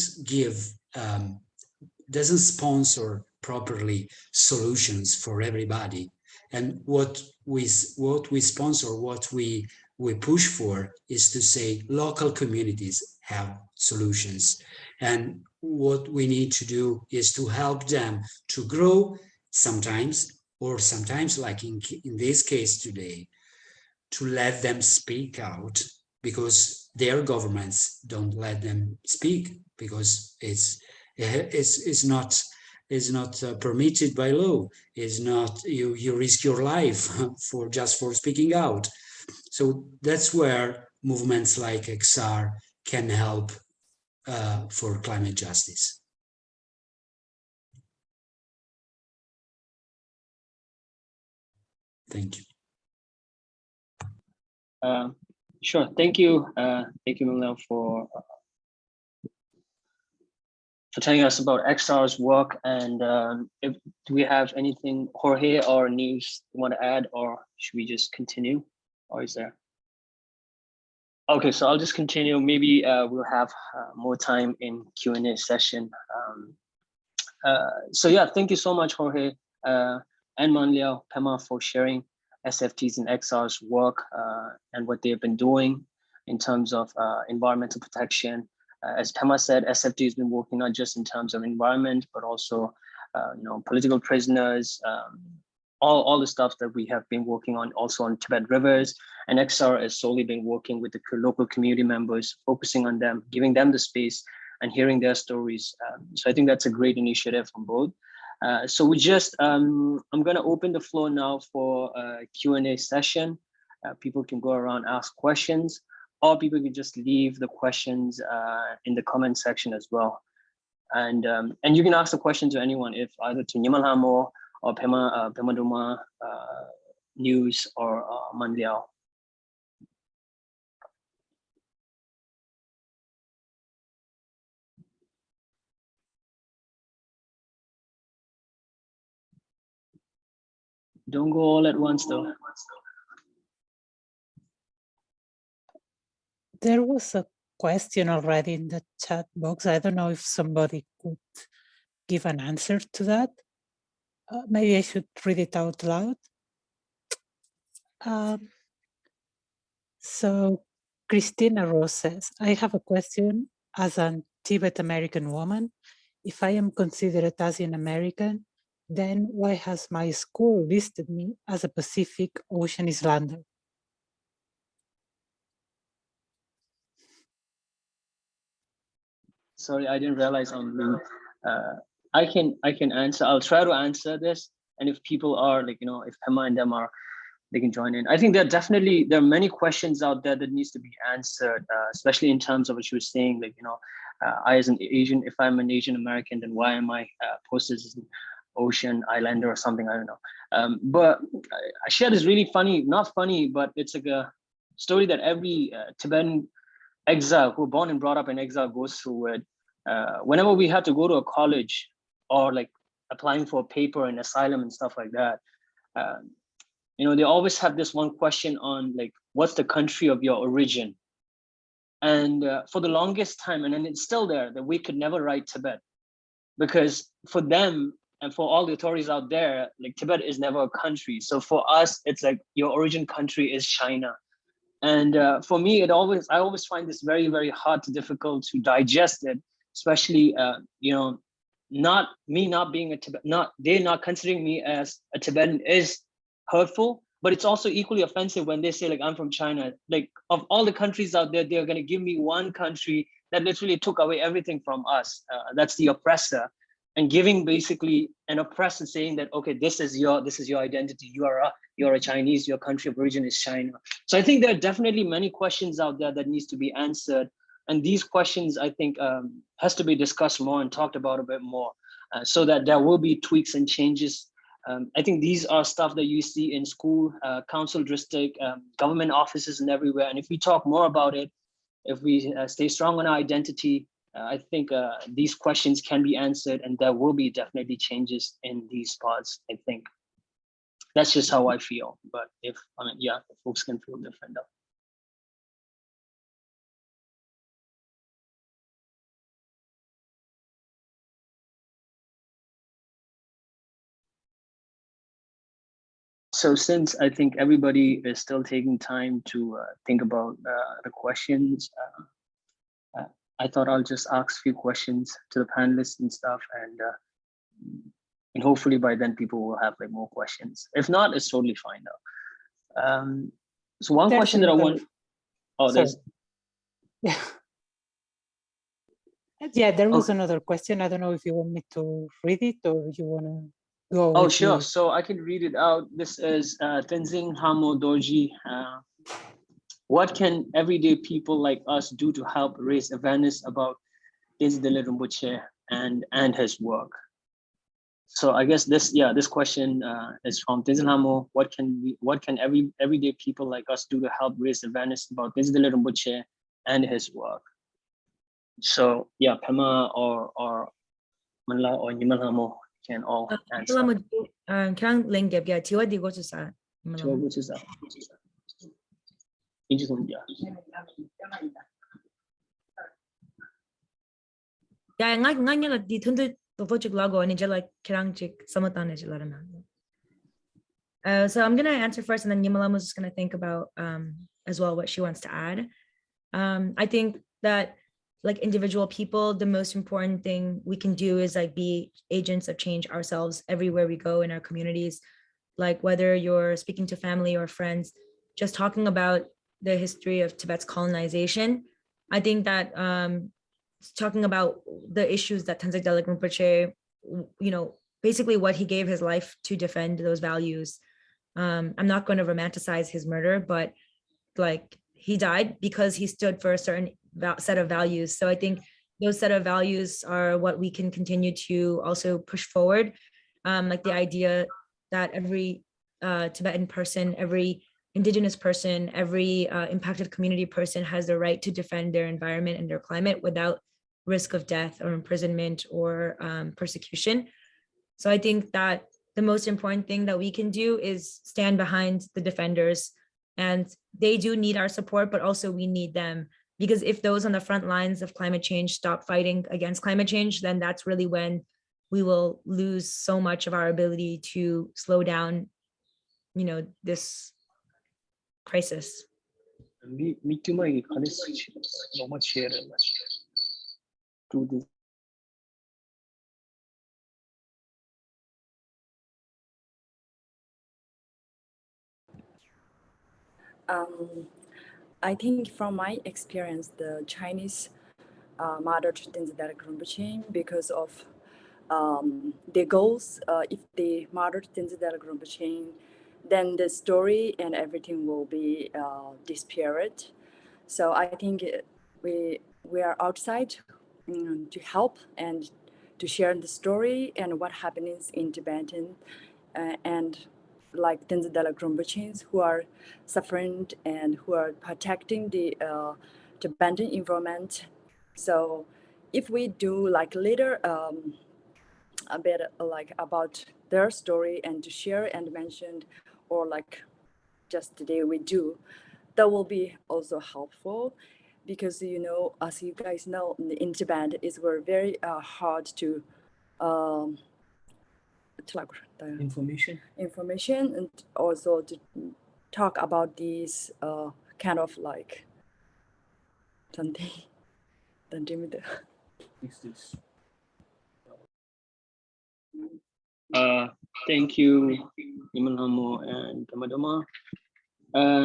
Speaker 4: sponsor properly solutions for everybody. And what we sponsor, what we push for, is to say local communities have solutions. And what we need to do is to help them to grow sometimes, or sometimes, like in this case today, to let them speak out, because their governments don't let them speak, because it's not permitted by law. It's not, you risk your life for speaking out. So that's where movements like XR can help for climate justice. Thank you.
Speaker 1: Sure. Thank you. Thank you, Milena, for telling us about XR's work. And do we have anything, Jorge or Nives, you want to add, or should we just continue? Or is there? Okay, so I'll just continue. Maybe we'll have more time in Q&A session. So yeah, thank you so much, Jorge and Manliao, Pema, for sharing SFT's and XR's work and what they've been doing in terms of environmental protection. As Pema said, SFT has been working not just in terms of environment, but also political prisoners, all the stuff that we have been working on, also on Tibet rivers. And XR has solely been working with the local community members, focusing on them, giving them the space and hearing their stories. So I think that's a great initiative from both. So we just, I'm gonna open the floor now for a Q&A session. People can go around, ask questions, or people can just leave the questions in the comment section as well. And you can ask the question to anyone, if either to Nyima Lhamo or Pema Duma, News, or Manliao. Don't go all at once, though.
Speaker 3: There was a question already in the chat box. I don't know if somebody could give an answer to that. Maybe I should read it out loud. So Christina Rose says, I have a question as a Tibet American woman. If I am considered Asian American, then why has my school listed me as a Pacific Ocean Islander?
Speaker 1: Sorry, I didn't realize I'm mute. I can answer. I'll try to answer this. And if people are like, if Pema and them are, they can join in. I think there are many questions out there that needs to be answered, especially in terms of what you were saying, like, I as an Asian, if I'm an Asian American, then why am I posted as an ocean islander or something? I don't know. But I shared this really funny, not funny, but it's like a story that every Tibetan exile who are born and brought up in exile goes through it. Whenever we have to go to a college or like applying for a paper and asylum and stuff like that, they always have this one question on like, what's the country of your origin? And for the longest time, and then it's still there, that we could never write Tibet, because for them and for all the authorities out there, like Tibet is never a country. So for us, it's like your origin country is China. And for me, I always find this very, very hard to difficult to digest it, especially, not being a Tibetan, they're not considering me as a Tibetan is hurtful, but it's also equally offensive when they say like, I'm from China. Like of all the countries out there, they're gonna give me one country that literally took away everything from us. That's the oppressor. And giving basically an oppressor saying that, okay, this is your identity. You're a Chinese, your country of origin is China. So I think there are definitely many questions out there that needs to be answered. And these questions, I think, has to be discussed more and talked about a bit more, so that there will be tweaks and changes. I think these are stuff that you see in school, council district, government offices and everywhere. And if we talk more about it, if we stay strong on our identity, I think these questions can be answered, and there will be definitely changes in these parts. I think that's just how I feel. But if folks can feel different though. So since I think everybody is still taking time to think about the questions, I thought I'll just ask a few questions to the panelists and stuff, and hopefully by then people will have like more questions. If not, it's totally fine though. So one question that I want. Oh, there's.
Speaker 3: Yeah. Yeah, there was another question. I don't know if you want me to read it or you want to go.
Speaker 1: Oh, sure. So I can read it out. This is Tenzin Hamo Dorji. What can everyday people like us do to help raise awareness about Tenzin Delek Rinpoche and his work? So I guess this question is from Tenzin Hamo. What can everyday people like us do to help raise awareness about Tenzin Delek Rinpoche and his work? So yeah, Pema or Manla or Nyima can all answer.
Speaker 5: Kang Lengeb ya tiwa di go to sa.
Speaker 1: Which is that?
Speaker 5: Yeah, ngay la di tundu to lago and like kerang chik samatan so I'm gonna answer first, and then Nyima is just gonna think about as well what she wants to add. I think that like individual people, the most important thing we can do is like be agents of change ourselves everywhere we go in our communities. Like whether you're speaking to family or friends, just talking about the history of Tibet's colonization. I think that talking about the issues that Tenzin Delek Rinpoche, basically what he gave his life to defend those values. I'm not going to romanticize his murder, but like he died because he stood for a certain set of values. So I think those set of values are what we can continue to also push forward. Like the idea that every Tibetan person, every indigenous person, every impacted community person has the right to defend their environment and their climate without risk of death or imprisonment or persecution. So I think that the most important thing that we can do is stand behind the defenders, and they do need our support, but also we need them. Because if those on the front lines of climate change stop fighting against climate change, then that's really when we will lose so much of our ability to slow down, this crisis.
Speaker 1: Me too, my much share to this.
Speaker 2: I think from my experience, the Chinese Mother Tenzin Delek Rinpoche, because of their goals, if the Mother Tenzin Delek Rinpoche, then the story and everything will be disappeared. So I think we are outside to help and to share the story and what happens in Tibetan and like Tenzin Delek Rinpoches who are suffering and who are protecting the Tibetan environment. So if we do like later a bit like about their story and to share and mention, or like just today we do, that will be also helpful, because you know, as you guys know, in Tibet it's very hard to information and also to talk about these kind of like something.
Speaker 1: Thank you, Lhamo and Tamadoma.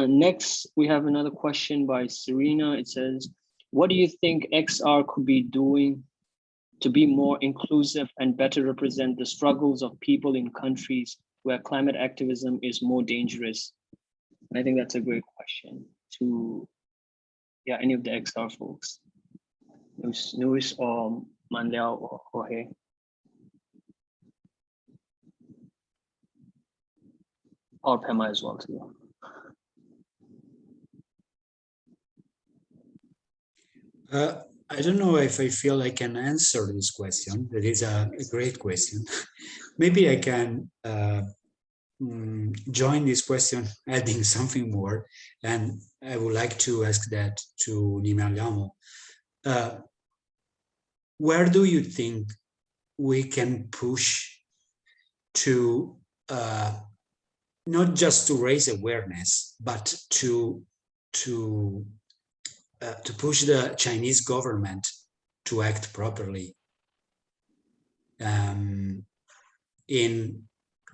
Speaker 1: Next, we have another question by Serena. It says, what do you think XR could be doing to be more inclusive and better represent the struggles of people in countries where climate activism is more dangerous? And I think that's a great question to any of the XR folks. Luis or Mandel or Jorge. Or Pema as well too.
Speaker 4: I don't know if I feel I can answer this question. That is a great question. Maybe I can join this question, adding something more, and I would like to ask that to Nyima and Lhamo. Where do you think we can push to not just to raise awareness, but to push the Chinese government to act properly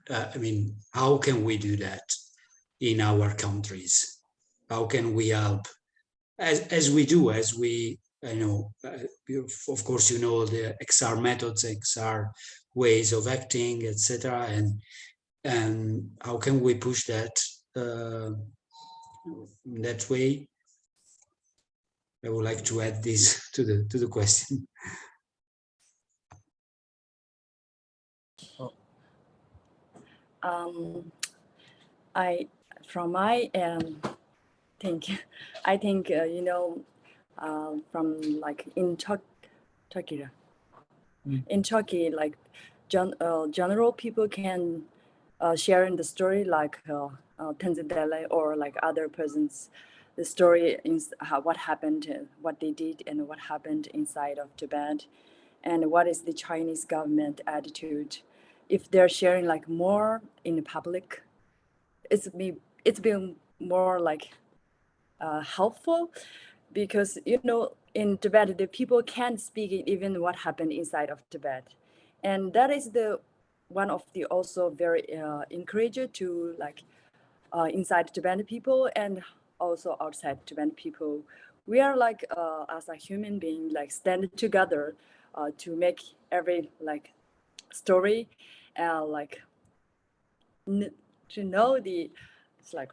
Speaker 4: I mean, how can we do that in our countries? How can we help as we I know, of course, you know, the XR methods, XR ways of acting, etc. And how can we push that in that way? I would like to add this to the question.
Speaker 2: From my I think you know, from like in Turkey, in Turkey, like general people can share in the story like Tenzin Delek or like other persons, the story in what happened, what they did, and what happened inside of Tibet, and what is the Chinese government attitude. If they're sharing like more in the public, it's been more like helpful, because you know, in Tibet the people can't speak even what happened inside of Tibet, and that is the one of the also very encourager to like inside Tibetan people and also outside Tibetan people. We are like as a human being, like stand together to make every like story like to know the, it's like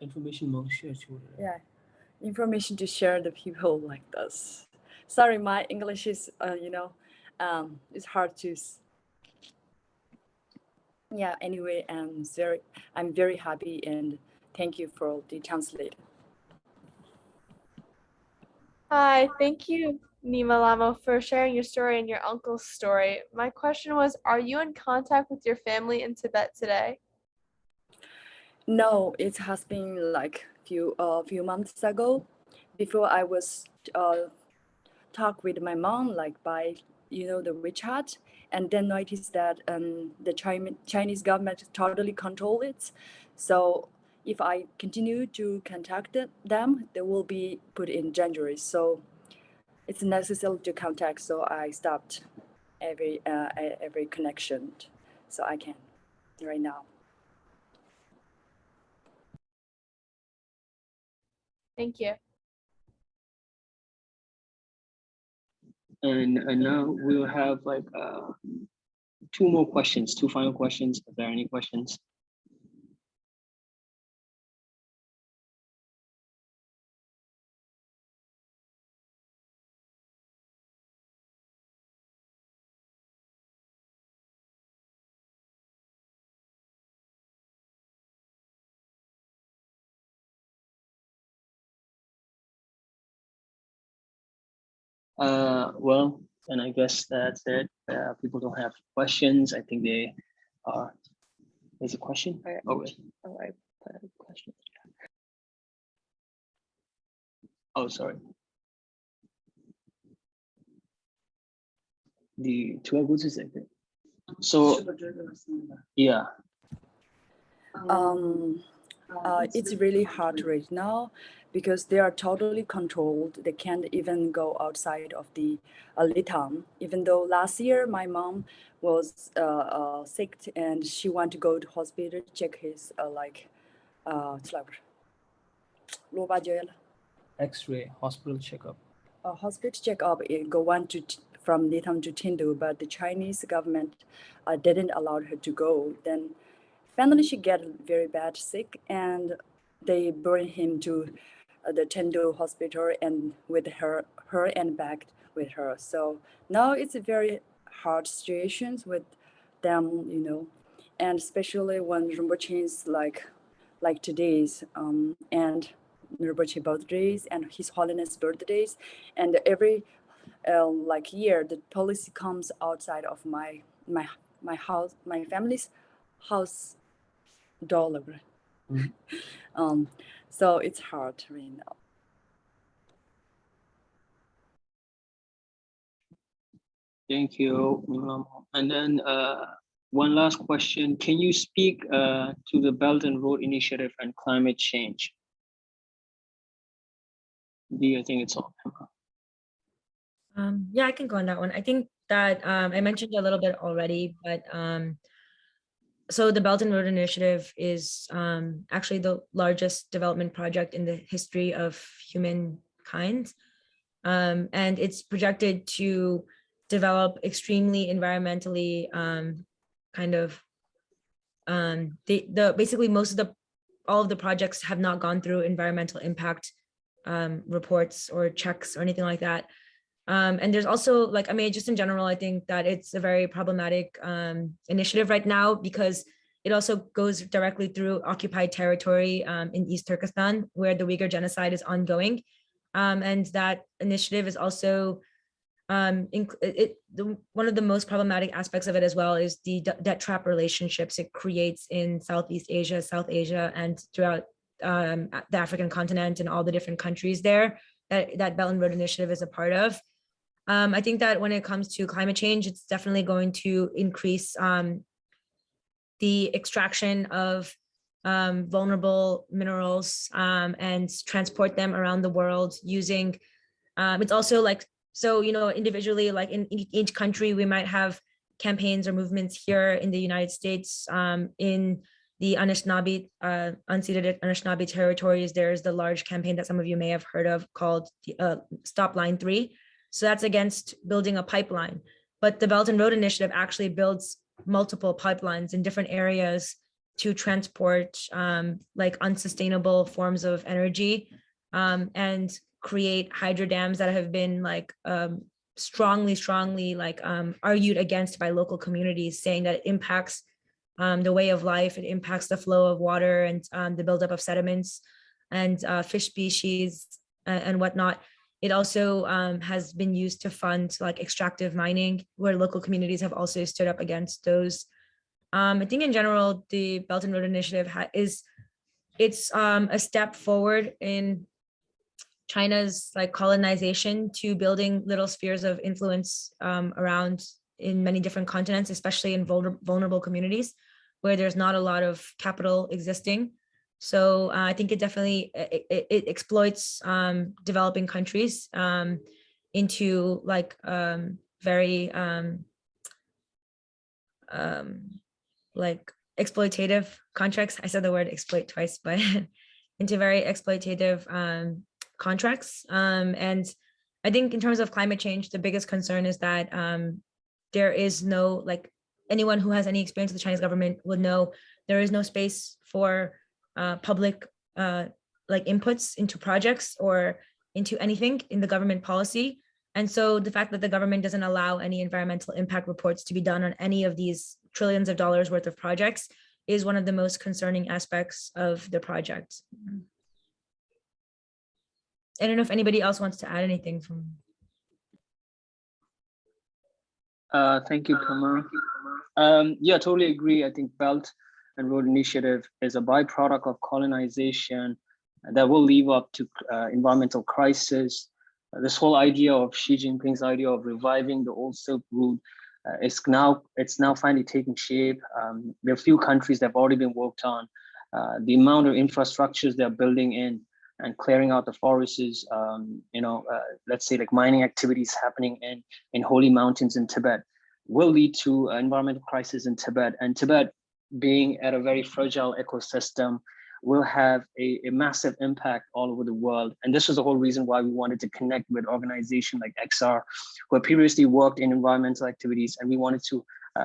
Speaker 1: Information more share to
Speaker 2: information to share the people like this. Sorry, my English is you know, it's hard to anyway, I'm very happy and thank you for the translator.
Speaker 6: Hi, thank you, Nyima Lhamo, for sharing your story and your uncle's story. My question was, are you in contact with your family in Tibet today?
Speaker 2: No, it has been like few months ago. Before I was talk with my mom like by, you know, the WeChat, and then noticed that the Chinese government totally control it. So if I continue to contact them, they will be put in danger. So it's necessary to contact. So I stopped every connection. So I can right now.
Speaker 6: Thank you.
Speaker 1: And now we'll have like two more questions, two final questions. If there are any questions. Well, and I guess that's it. People don't have questions. I think they are. There's a question? Oh, I put a question. Oh, sorry. The two goods is like that. So yeah.
Speaker 2: It's really hard right now because they are totally controlled. They can't even go outside of the Lithang. Even though last year my mom was sick and she wanted to go to hospital to check his
Speaker 7: X-ray hospital checkup.
Speaker 2: Hospital checkup. Go on to from Lithang to Tindu, but the Chinese government didn't allow her to go. Then finally she get very bad sick and they bring him to the Tindu hospital and with her and back with her. So now it's a very hard situations with them, you know, and especially when Rinpoche is like today's and Rinpoche birthdays and His Holiness birthdays, and every like year the policy comes outside of my house, my family's house dollar. So it's hard right now.
Speaker 1: Thank you. And then one last question. Can you speak to the Belt and Road Initiative and climate change? I think it's all.
Speaker 5: Yeah, I can go on that one. I think that I mentioned a little bit already, but so the Belt and Road Initiative is actually the largest development project in the history of humankind. And it's projected to develop extremely environmentally basically all of the projects have not gone through environmental impact reports or checks or anything like that. And there's also just in general, I think that it's a very problematic initiative right now because it also goes directly through occupied territory in East Turkestan, where the Uyghur genocide is ongoing. And that initiative is also one of the most problematic aspects of it as well is the debt trap relationships it creates in Southeast Asia, South Asia, and throughout the African continent and all the different countries there that Belt and Road Initiative is a part of. I think that when it comes to climate change, it's definitely going to increase the extraction of vulnerable minerals and transport them around the world using, it's also individually, like in each country, we might have campaigns or movements here in the United States. In the Anishinaabe, unceded Anishinaabe territories, there's the large campaign that some of you may have heard of called Stop Line 3. So that's against building a pipeline. But the Belt and Road Initiative actually builds multiple pipelines in different areas to transport unsustainable forms of energy and create hydro dams that have been strongly argued against by local communities, saying that it impacts the way of life, it impacts the flow of water and the buildup of sediments and fish species and whatnot. It also has been used to fund extractive mining, where local communities have also stood up against those. I think in general, the Belt and Road Initiative it's a step forward in China's colonization to building little spheres of influence around in many different continents, especially in vulnerable communities where there's not a lot of capital existing. So I think it definitely it exploits developing countries into very exploitative contracts. I said the word exploit twice, but into very exploitative contracts. And I think in terms of climate change, the biggest concern is that there is no, like, anyone who has any experience with the Chinese government would know there is no space for public like inputs into projects or into anything in the government policy. And so the fact that the government doesn't allow any environmental impact reports to be done on any of these trillions of dollars worth of projects is one of the most concerning aspects of the project. I don't know if anybody else wants to add anything from.
Speaker 1: Thank you, Pama. Yeah, totally agree. I think Belt and Road Initiative is a byproduct of colonization that will lead up to environmental crisis. This whole idea of Xi Jinping's idea of reviving the old Silk Route it's now finally taking shape. There are a few countries that have already been worked on. The amount of infrastructures they're building in and clearing out the forests is, let's say like mining activities happening in holy mountains in Tibet will lead to environmental crisis in Tibet. And Tibet being at a very fragile ecosystem will have a massive impact all over the world. And this was the whole reason why we wanted to connect with organizations like XR, who had previously worked in environmental activities, and we wanted to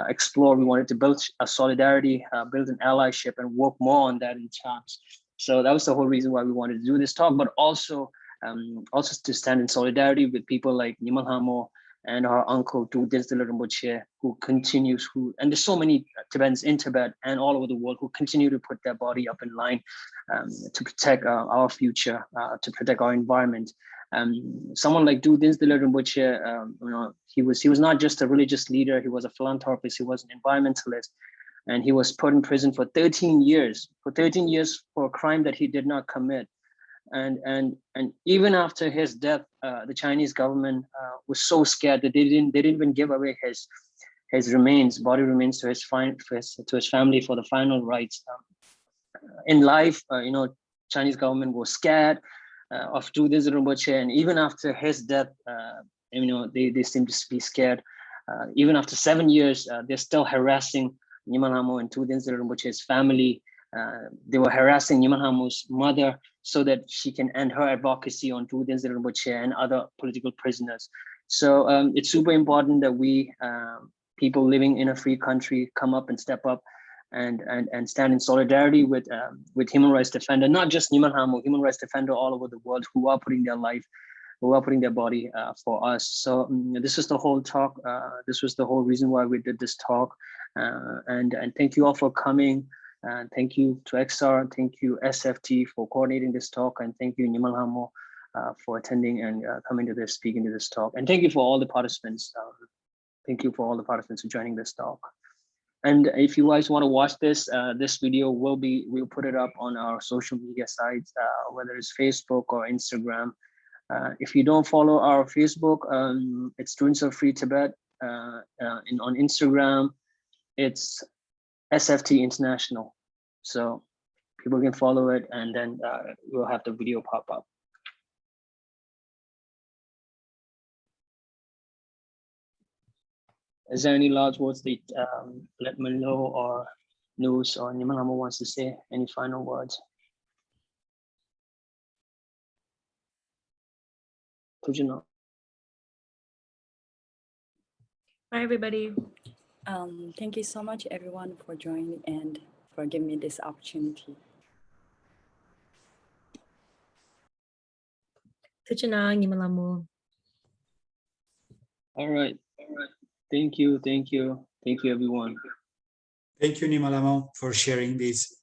Speaker 1: explore, we wanted to build a solidarity, build an allyship and work more on that in chats. So that was the whole reason why we wanted to do this talk, but also to stand in solidarity with people like Nyima Lhamo and our uncle Tenzin Delek Rinpoche, who continues, and there's so many Tibetans in Tibet and all over the world who continue to put their body up in line to protect our future, to protect our environment. Someone like Tenzin Delek Rinpoche, he was not just a religious leader, he was a philanthropist, he was an environmentalist, and he was put in prison for 13 years, for a crime that he did not commit. And even after his death, the Chinese government was so scared that they didn't even give away his body remains to his family for the final rites. In life, Chinese government was scared of Tenzin Rinpoche, and even after his death, they seem to be scared. Even after 7 years, they're still harassing Nyima Lhamo and Tenzin Delek Rinpoche's family. They were harassing Nyima Lhamo's mother so that she can end her advocacy on Tenzin Delek Rinpoche and other political prisoners. So it's super important that we, people living in a free country, come up and step up and stand in solidarity with human rights defender, not just Nyima Lhamo, human rights defender all over the world who are putting their life, who are putting their body for us. So this is the whole talk. This was the whole reason why we did this talk. And thank you all for coming. And thank you to XR, thank you SFT for coordinating this talk, and thank you Nyima Lhamo for attending and coming to this, speaking to this talk. And thank you for all the participants. Thank you for all the participants for joining this talk. And if you guys want to watch this, this video we'll put it up on our social media sites, whether it's Facebook or Instagram. If you don't follow our Facebook, it's Students of Free Tibet. On Instagram, it's SFT International. So people can follow it, and then we'll have the video pop up. Is there any last words that let me know or News or Nyima Lhamo wants to say? Any final words? Could you know?
Speaker 5: Bye, everybody.
Speaker 2: Thank you so much, everyone, for joining and for giving me this opportunity.
Speaker 5: Tuchanang, Nyima Lhamo.
Speaker 1: All right. Thank you, everyone.
Speaker 4: Thank you, Nyima Lhamo, for sharing this